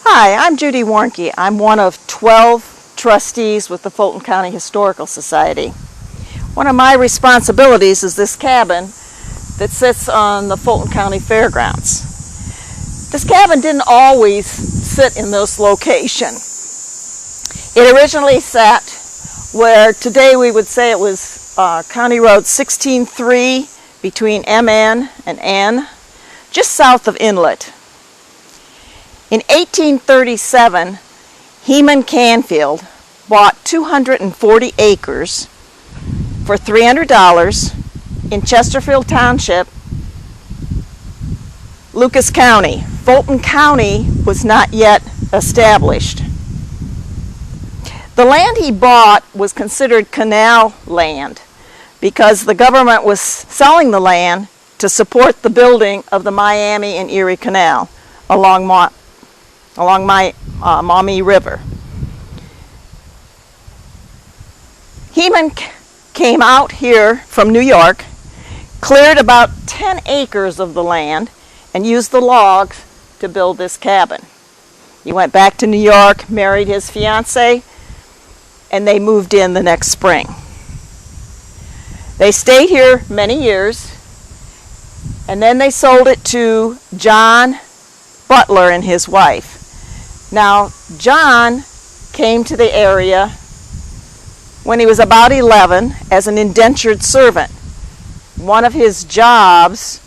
Hi, I'm Judy Warnke. I'm one of 12 trustees with the Fulton County Historical Society. One of my responsibilities is this cabin that sits on the Fulton County Fairgrounds. This cabin didn't always sit in this location. It originally sat where today we would say it was County Road 16-3 between MN and N, just south of Inlet. In 1837, Heman Canfield bought 240 acres for $300 in Chesterfield Township, Lucas County. Fulton County was not yet established. The land he bought was considered canal land because the government was selling the land to support the building of the Miami and Erie Canal along Maumee River. Heman came out here from New York, cleared about 10 acres of the land, and used the logs to build this cabin. He went back to New York, married his fiancée, and they moved in the next spring. They stayed here many years, and then they sold it to John Butler and his wife. Now, John came to the area when he was about 11 as an indentured servant. One of his jobs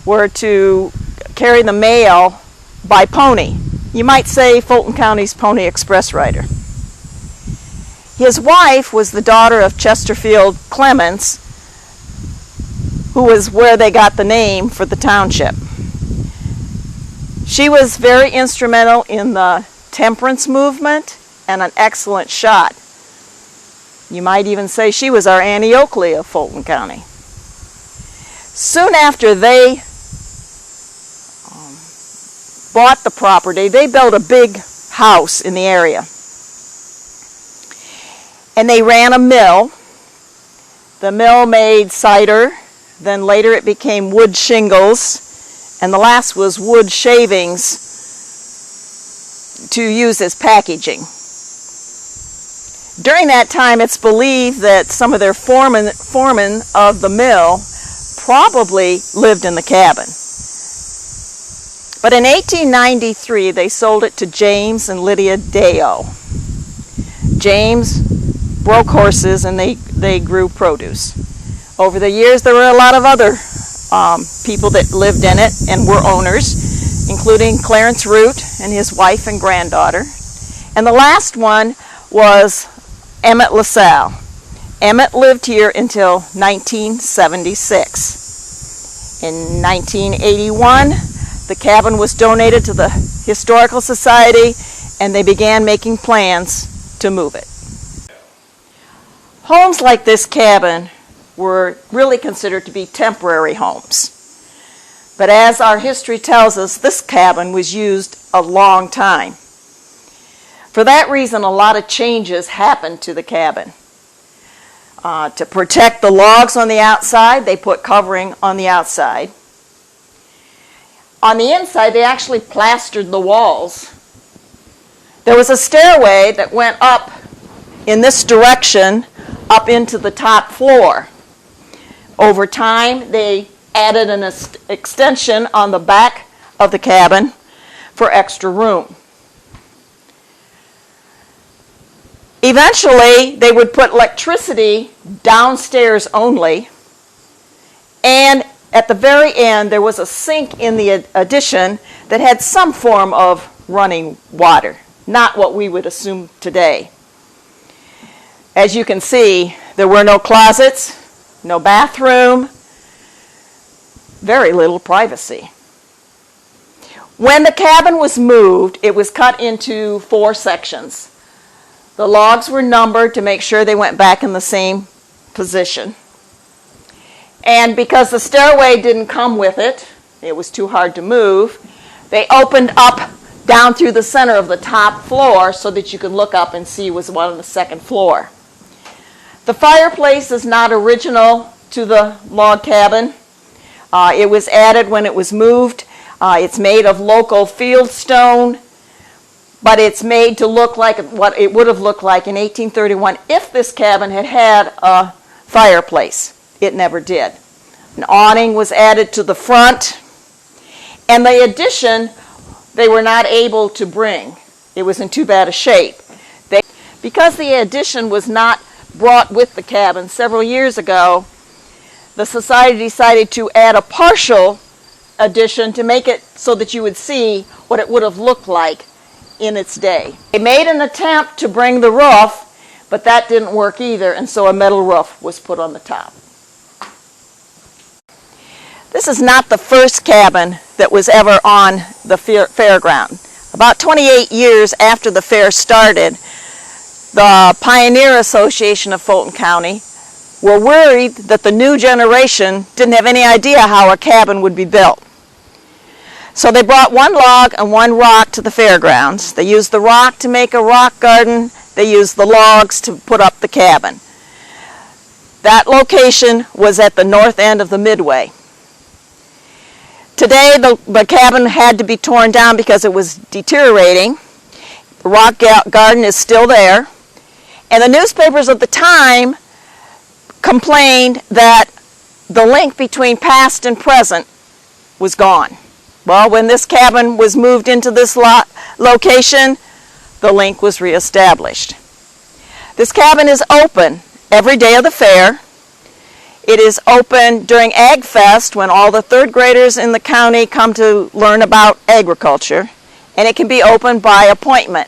were to carry the mail by pony. You might say Fulton County's Pony Express rider. His wife was the daughter of Chesterfield Clements, who was where they got the name for the township. She was very instrumental in the temperance movement and an excellent shot. You might even say she was our Annie Oakley of Fulton County. Soon after they bought the property, they built a big house in the area. And they ran a mill. The mill made cider, then later it became wood shingles, and the last was wood shavings to use as packaging. During that time, it's believed that some of their foremen of the mill probably lived in the cabin. But in 1893, they sold it to James and Lydia Deo. James broke horses and they grew produce. Over the years, there were a lot of other people that lived in it and were owners, including Clarence Root and his wife and granddaughter. And the last one was Emmett LaSalle. Emmett lived here until 1976. In 1981, the cabin was donated to the Historical Society, and they began making plans to move it. Homes like this cabin were really considered to be temporary homes. But as our history tells us, this cabin was used a long time. For that reason, a lot of changes happened to the cabin. To protect the logs on the outside, they put covering on the outside. On the inside, they actually plastered the walls. There was a stairway that went up in this direction, up into the top floor. Over time, they added an extension on the back of the cabin for extra room. Eventually, they would put electricity downstairs only, and at the very end, there was a sink in the addition that had some form of running water, not what we would assume today. As you can see, there were no closets, no bathroom, very little privacy. When the cabin was moved, it was cut into 4 sections. The logs were numbered to make sure they went back in the same position. And because the stairway didn't come with it, it was too hard to move, they opened up down through the center of the top floor so that you could look up and see was one on the second floor. The fireplace is not original to the log cabin. It was added when it was moved. It's made of local field stone but it's made to look like what it would have looked like in 1831 if this cabin had had a fireplace. It never did. An awning was added to the front, and the addition they were not able to bring. It was in too bad a shape. Because the addition was not brought with the cabin several years ago, the society decided to add a partial addition to make it so that you would see what it would have looked like in its day. They made an attempt to bring the roof, but that didn't work either, and so a metal roof was put on the top. This is not the first cabin that was ever on the fairground. About 28 years after the fair started, the Pioneer Association of Fulton County were worried that the new generation didn't have any idea how a cabin would be built. So they brought one log and one rock to the fairgrounds. They used the rock to make a rock garden. They used the logs to put up the cabin. That location was at the north end of the Midway. Today the cabin had to be torn down because it was deteriorating. The rock garden is still there. And the newspapers of the time complained that the link between past and present was gone. Well, when this cabin was moved into this location, the link was reestablished. This cabin is open every day of the fair. It is open during Ag Fest when all the third graders in the county come to learn about agriculture, and it can be open by appointment.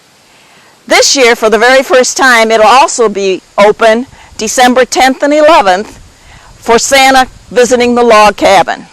This year, for the very first time, it'll also be open December 10th and 11th for Santa visiting the log cabin.